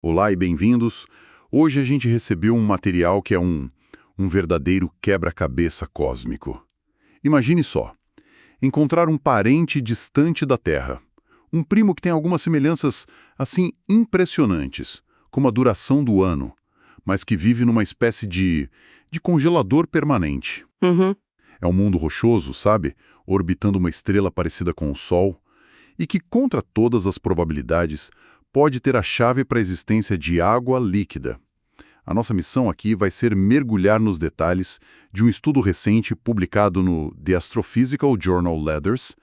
Olá e bem-vindos. Hoje a gente recebeu um material que é um verdadeiro quebra-cabeça cósmico. Imagine só, encontrar um parente distante da Terra. Um primo que tem algumas semelhanças, assim, impressionantes, como a duração do ano, mas que vive numa espécie de congelador permanente. Uhum. É um mundo rochoso, sabe? Orbitando uma estrela parecida com o Sol, e que, contra todas as probabilidades, pode ter a chave para a existência de água líquida. A nossa missão aqui vai ser mergulhar nos detalhes de um estudo recente publicado no The Astrophysical Journal Letters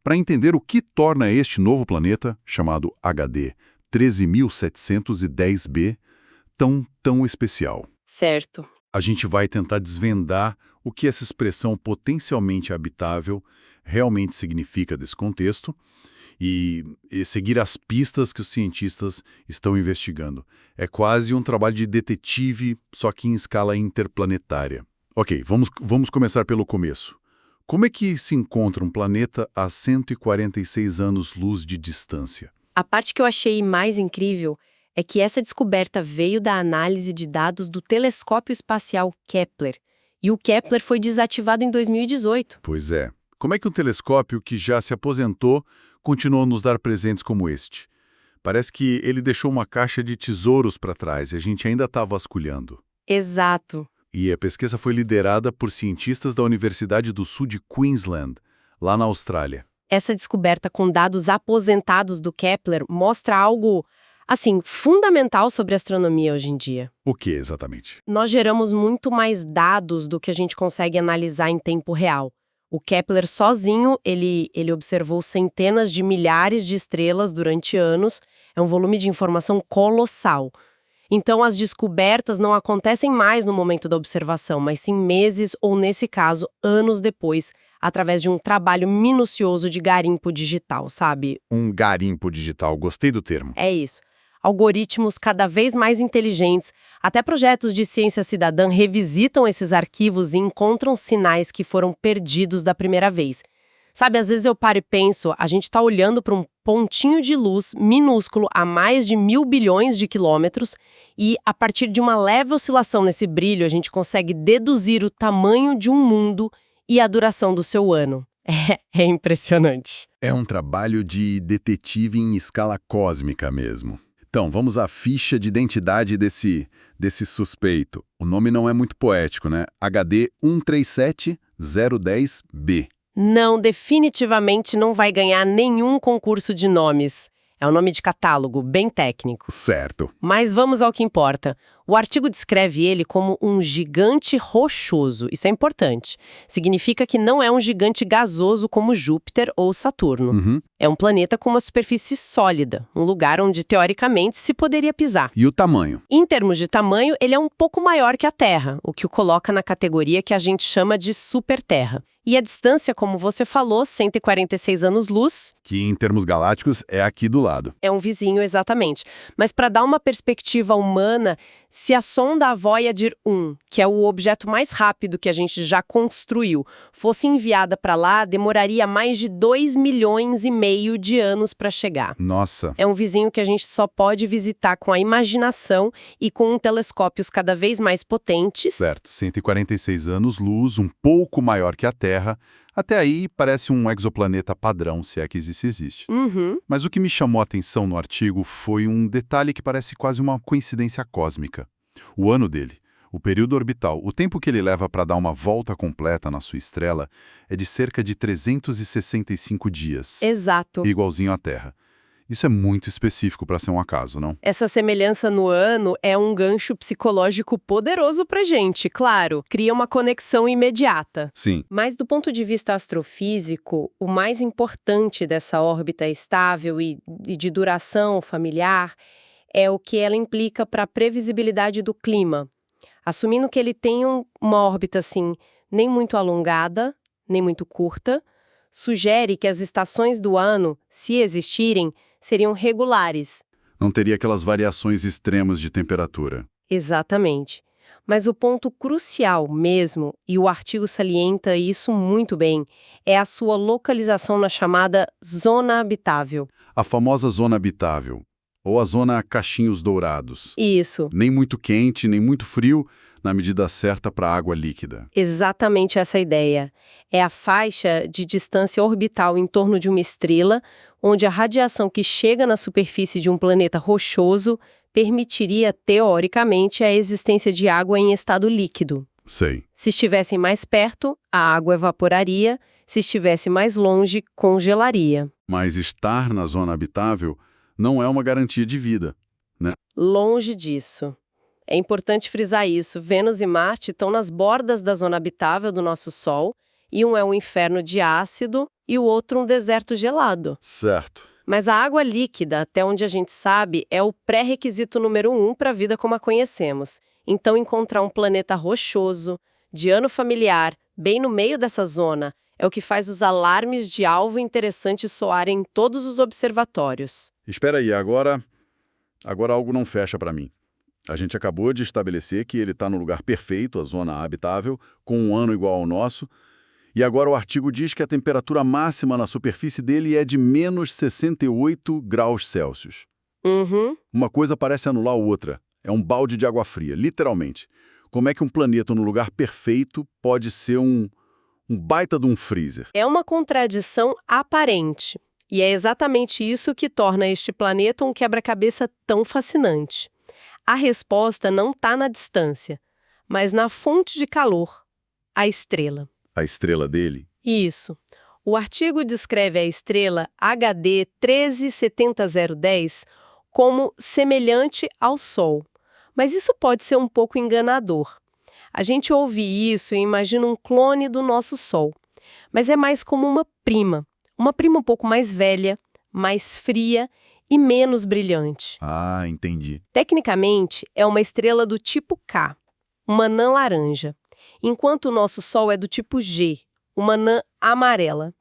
para entender o que torna este novo planeta, chamado HD 13710b, tão especial. Certo. A gente vai tentar desvendar o que essa expressão potencialmente habitável realmente significa desse contexto e seguir as pistas que os cientistas estão investigando. É quase um trabalho de detetive, só que em escala interplanetária. Ok, vamos começar pelo começo. Como é que se encontra um planeta a 146 anos-luz de distância? A parte que eu achei mais incrível é que essa descoberta veio da análise de dados do telescópio espacial Kepler. E o Kepler foi desativado em 2018. Pois é. Como é que um telescópio que já se aposentou continuou a nos dar presentes como este? Parece que ele deixou uma caixa de tesouros para trás e a gente ainda está vasculhando. Exato. E a pesquisa foi liderada por cientistas da Universidade do Sul de Queensland, lá na Austrália. Essa descoberta com dados aposentados do Kepler mostra algo, assim, fundamental sobre a astronomia hoje em dia. O que exatamente? Nós geramos muito mais dados do que a gente consegue analisar em tempo real. O Kepler sozinho, ele observou centenas de milhares de estrelas durante anos. É um volume de informação colossal. Então, as descobertas não acontecem mais no momento da observação, mas sim meses ou, nesse caso, anos depois, através de um trabalho minucioso de garimpo digital, sabe? Um garimpo digital, gostei do termo. É isso. Algoritmos cada vez mais inteligentes, até projetos de ciência cidadã revisitam esses arquivos e encontram sinais que foram perdidos da primeira vez. Sabe, às vezes eu paro e penso, a gente está olhando para um pontinho de luz minúsculo a mais de 1.000 bilhões de quilômetros e, a partir de uma leve oscilação nesse brilho, a gente consegue deduzir o tamanho de um mundo e a duração do seu ano. É impressionante. É um trabalho de detetive em escala cósmica mesmo. Então, vamos à ficha de identidade desse suspeito. O nome não é muito poético, né? HD 137010b. Não, definitivamente não vai ganhar nenhum concurso de nomes. É um nome de catálogo, bem técnico. Certo. Mas vamos ao que importa. O artigo descreve ele como um gigante rochoso. Isso é importante. Significa que não é um gigante gasoso como Júpiter ou Saturno. Uhum. É um planeta com uma superfície sólida, um lugar onde, teoricamente, se poderia pisar. E o tamanho? Em termos de tamanho, ele é um pouco maior que a Terra, o que o coloca na categoria que a gente chama de superterra. E a distância, como você falou, 146 anos-luz. Que em termos galácticos é aqui do lado. É um vizinho, exatamente. Mas para dar uma perspectiva humana, se a sonda Voyager 1, que é o objeto mais rápido que a gente já construiu, fosse enviada para lá, demoraria mais de 2,5 milhões de anos para chegar. Nossa. É um vizinho que a gente só pode visitar com a imaginação e com telescópios cada vez mais potentes. Certo, 146 anos-luz, um pouco maior que a Terra. Até aí parece um exoplaneta padrão, se é que existe. Uhum. Mas o que me chamou a atenção no artigo foi um detalhe que parece quase uma coincidência cósmica. O ano dele, o período orbital, o tempo que ele leva para dar uma volta completa na sua estrela é de cerca de 365 dias. Exato. Igualzinho à Terra. Isso é muito específico para ser um acaso, não? Essa semelhança no ano é um gancho psicológico poderoso pra gente, claro. Cria uma conexão imediata. Sim. Mas do ponto de vista astrofísico, o mais importante dessa órbita estável e de duração familiar é o que ela implica para a previsibilidade do clima. Assumindo que ele tem uma órbita, assim, nem muito alongada, nem muito curta, sugere que as estações do ano, se existirem, seriam regulares. Não teria aquelas variações extremas de temperatura. Exatamente. Mas o ponto crucial mesmo, e o artigo salienta isso muito bem, é a sua localização na chamada zona habitável. A famosa zona habitável. Ou a zona cachinhos dourados. Isso. Nem muito quente, nem muito frio, na medida certa para água líquida. Exatamente essa ideia. É a faixa de distância orbital em torno de uma estrela, onde a radiação que chega na superfície de um planeta rochoso permitiria, teoricamente, a existência de água em estado líquido. Sei. Se estivessem mais perto, a água evaporaria, se estivesse mais longe, congelaria. Mas estar na zona habitável não é uma garantia de vida, né? Longe disso. É importante frisar isso. Vênus e Marte estão nas bordas da zona habitável do nosso Sol, e um é um inferno de ácido e o outro um deserto gelado. Certo. Mas a água líquida, até onde a gente sabe, é o pré-requisito número 1 para a vida como a conhecemos. Então, encontrar um planeta rochoso, de ano familiar, bem no meio dessa zona, é o que faz os alarmes de alvo interessante soarem em todos os observatórios. Espera aí, agora algo não fecha para mim. A gente acabou de estabelecer que ele está no lugar perfeito, a zona habitável, com um ano igual ao nosso, e agora o artigo diz que a temperatura máxima na superfície dele é de menos 68 graus Celsius. Uhum. Uma coisa parece anular a outra. É um balde de água fria, literalmente. Como é que um planeta no lugar perfeito pode ser um baita de um freezer? É uma contradição aparente. E é exatamente isso que torna este planeta um quebra-cabeça tão fascinante. A resposta não está na distância, mas na fonte de calor, a estrela. A estrela dele? Isso. O artigo descreve a estrela HD 1370010 como semelhante ao Sol. Mas isso pode ser um pouco enganador. A gente ouve isso e imagina um clone do nosso Sol. Mas é mais como uma prima um pouco mais velha, mais fria e menos brilhante. Ah, entendi. Tecnicamente, é uma estrela do tipo K, uma anã laranja, enquanto o nosso Sol é do tipo G, uma anã amarela.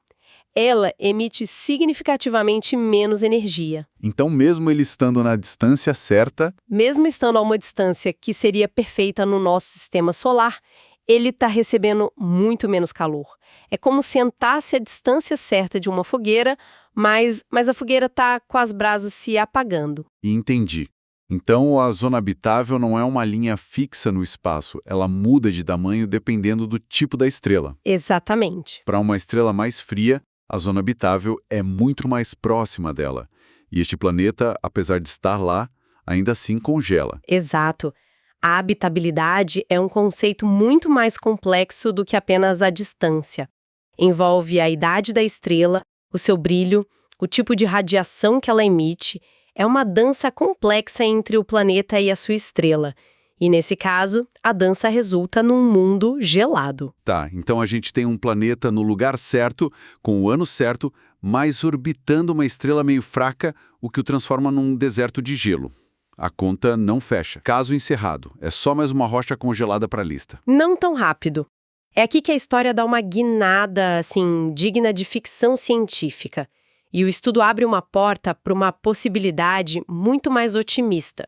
Ela emite significativamente menos energia. Então, mesmo ele estando na distância certa... Mesmo estando a uma distância que seria perfeita no nosso sistema solar, ele está recebendo muito menos calor. É como se entrasse a distância certa de uma fogueira, mas a fogueira está com as brasas se apagando. Entendi. Então, a zona habitável não é uma linha fixa no espaço, ela muda de tamanho dependendo do tipo da estrela. Exatamente. Para uma estrela mais fria, a zona habitável é muito mais próxima dela. E este planeta, apesar de estar lá, ainda assim congela. Exato. A habitabilidade é um conceito muito mais complexo do que apenas a distância. Envolve a idade da estrela, o seu brilho, o tipo de radiação que ela emite. É uma dança complexa entre o planeta e a sua estrela. E, nesse caso, a dança resulta num mundo gelado. Tá, então a gente tem um planeta no lugar certo, com o ano certo, mas orbitando uma estrela meio fraca, o que o transforma num deserto de gelo. A conta não fecha. Caso encerrado. É só mais uma rocha congelada para a lista. Não tão rápido. É aqui que a história dá uma guinada, assim, digna de ficção científica. E o estudo abre uma porta para uma possibilidade muito mais otimista.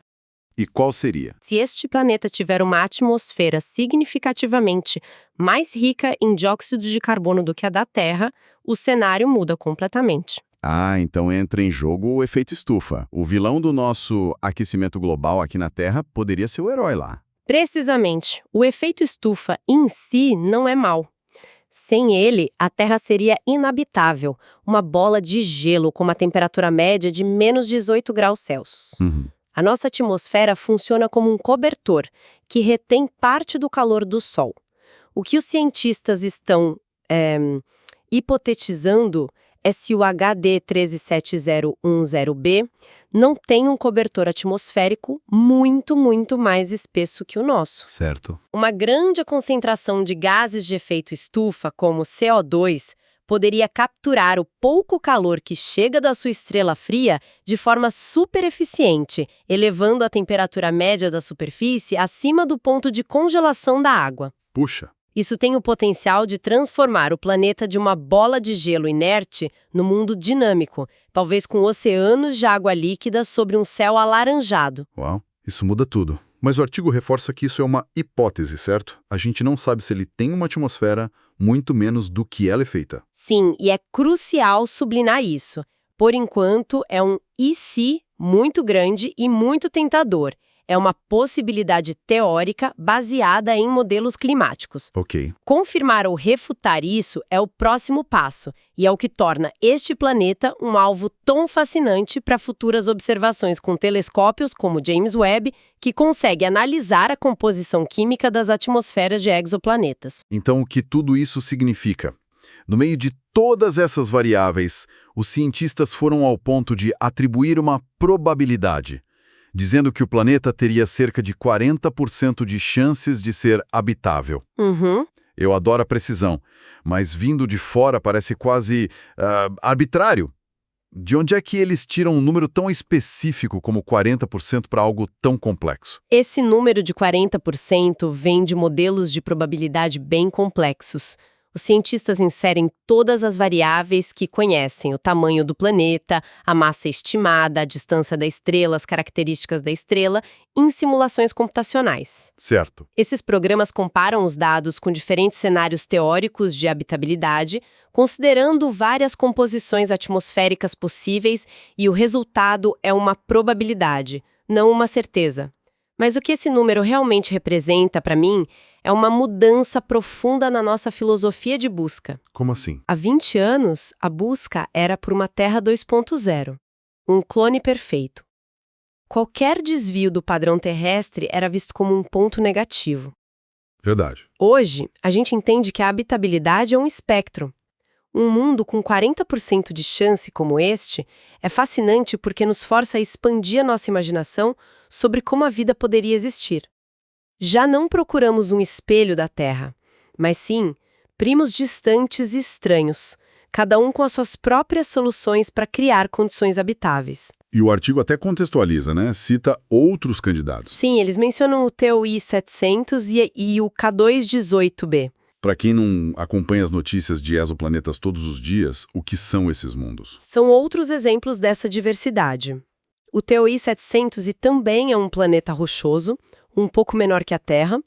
E qual seria? Se este planeta tiver uma atmosfera significativamente mais rica em dióxido de carbono do que a da Terra, o cenário muda completamente. Ah, então entra em jogo o efeito estufa. O vilão do nosso aquecimento global aqui na Terra poderia ser o herói lá. Precisamente, o efeito estufa em si não é mau. Sem ele, a Terra seria inabitável, uma bola de gelo com uma temperatura média de menos 18 graus Celsius. A nossa atmosfera funciona como um cobertor que retém parte do calor do Sol. O que os cientistas estão hipotetizando é se o HD 1370010B não tem um cobertor atmosférico muito, muito mais espesso que o nosso. Certo. Uma grande concentração de gases de efeito estufa, como CO2, poderia capturar o pouco calor que chega da sua estrela fria de forma super eficiente, elevando a temperatura média da superfície acima do ponto de congelação da água. Puxa. Isso tem o potencial de transformar o planeta de uma bola de gelo inerte no mundo dinâmico, talvez com oceanos de água líquida sobre um céu alaranjado. Uau, isso muda tudo. Mas o artigo reforça que isso é uma hipótese, certo? A gente não sabe se ele tem uma atmosfera, muito menos do que ela é feita. Sim, e é crucial sublinhar isso. Por enquanto, é um e se muito grande e muito tentador. É uma possibilidade teórica baseada em modelos climáticos. Ok. Confirmar ou refutar isso é o próximo passo, e é o que torna este planeta um alvo tão fascinante para futuras observações com telescópios como o James Webb, que consegue analisar a composição química das atmosferas de exoplanetas. Então, o que tudo isso significa? No meio de todas essas variáveis, os cientistas foram ao ponto de atribuir uma probabilidade, dizendo que o planeta teria cerca de 40% de chances de ser habitável. Uhum. Eu adoro a precisão, mas vindo de fora parece quase arbitrário. De onde é que eles tiram um número tão específico como 40% para algo tão complexo? Esse número de 40% vem de modelos de probabilidade bem complexos. Os cientistas inserem todas as variáveis que conhecem, o tamanho do planeta, a massa estimada, a distância da estrela, as características da estrela, em simulações computacionais. Certo. Esses programas comparam os dados com diferentes cenários teóricos de habitabilidade, considerando várias composições atmosféricas possíveis, e o resultado é uma probabilidade, não uma certeza. Mas o que esse número realmente representa para mim é uma mudança profunda na nossa filosofia de busca. Como assim? Há 20 anos, a busca era por uma Terra 2.0, um clone perfeito. Qualquer desvio do padrão terrestre era visto como um ponto negativo. Verdade. Hoje, a gente entende que a habitabilidade é um espectro. Um mundo com 40% de chance como este é fascinante porque nos força a expandir a nossa imaginação sobre como a vida poderia existir. Já não procuramos um espelho da Terra, mas sim primos distantes e estranhos, cada um com as suas próprias soluções para criar condições habitáveis. E o artigo até contextualiza, né? Cita outros candidatos. Sim, eles mencionam o TOI 700 e o K218b. Para quem não acompanha as notícias de exoplanetas todos os dias, o que são esses mundos? São outros exemplos dessa diversidade. O TOI 700 também é um planeta rochoso, um pouco menor que a Terra,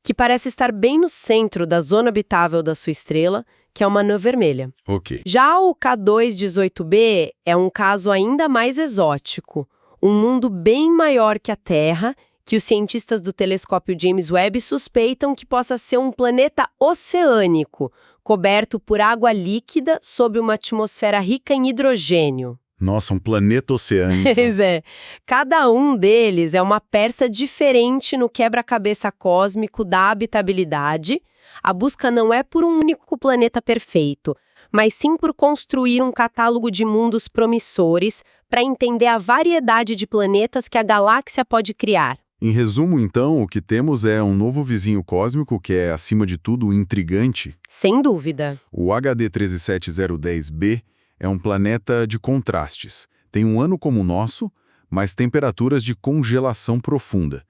que parece estar bem no centro da zona habitável da sua estrela, que é uma anã vermelha. Ok. Já o K218b é um caso ainda mais exótico, um mundo bem maior que a Terra, que os cientistas do telescópio James Webb suspeitam que possa ser um planeta oceânico, coberto por água líquida sob uma atmosfera rica em hidrogênio. Nossa, um planeta oceânico. Pois é. Cada um deles é uma peça diferente no quebra-cabeça cósmico da habitabilidade. A busca não é por um único planeta perfeito, mas sim por construir um catálogo de mundos promissores para entender a variedade de planetas que a galáxia pode criar. Em resumo, então, o que temos é um novo vizinho cósmico que é, acima de tudo, intrigante. Sem dúvida. O HD 13710b é um planeta de contrastes. Tem um ano como o nosso, mas temperaturas de congelação profunda.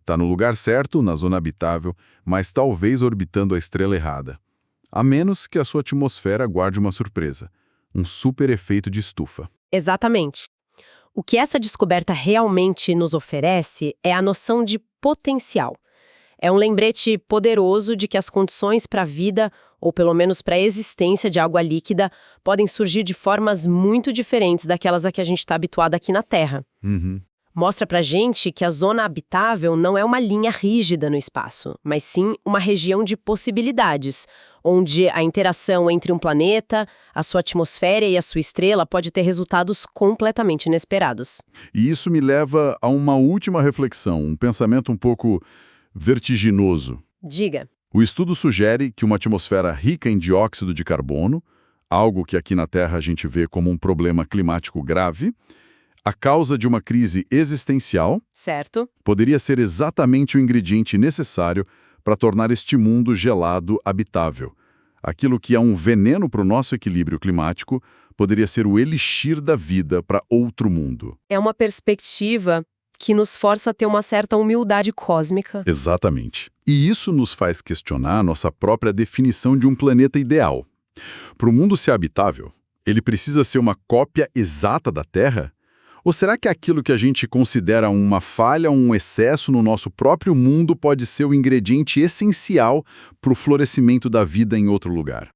Está no lugar certo, na zona habitável, mas talvez orbitando a estrela errada. A menos que a sua atmosfera guarde uma surpresa, um super efeito de estufa. Exatamente. O que essa descoberta realmente nos oferece é a noção de potencial. É um lembrete poderoso de que as condições para a vida, ou pelo menos para a existência de água líquida, podem surgir de formas muito diferentes daquelas a que a gente está habituado aqui na Terra. Uhum. Mostra pra gente que a zona habitável não é uma linha rígida no espaço, mas sim uma região de possibilidades, onde a interação entre um planeta, a sua atmosfera e a sua estrela pode ter resultados completamente inesperados. E isso me leva a uma última reflexão, um pensamento um pouco vertiginoso. Diga. O estudo sugere que uma atmosfera rica em dióxido de carbono, algo que aqui na Terra a gente vê como um problema climático grave, a causa de uma crise existencial, Certo. poderia ser exatamente o ingrediente necessário para tornar este mundo gelado habitável. Aquilo que é um veneno para o nosso equilíbrio climático poderia ser o elixir da vida para outro mundo. É uma perspectiva que nos força a ter uma certa humildade cósmica. Exatamente. E isso nos faz questionar nossa própria definição de um planeta ideal. Para o mundo ser habitável, ele precisa ser uma cópia exata da Terra? Ou será que aquilo que a gente considera uma falha ou um excesso no nosso próprio mundo pode ser o ingrediente essencial para o florescimento da vida em outro lugar?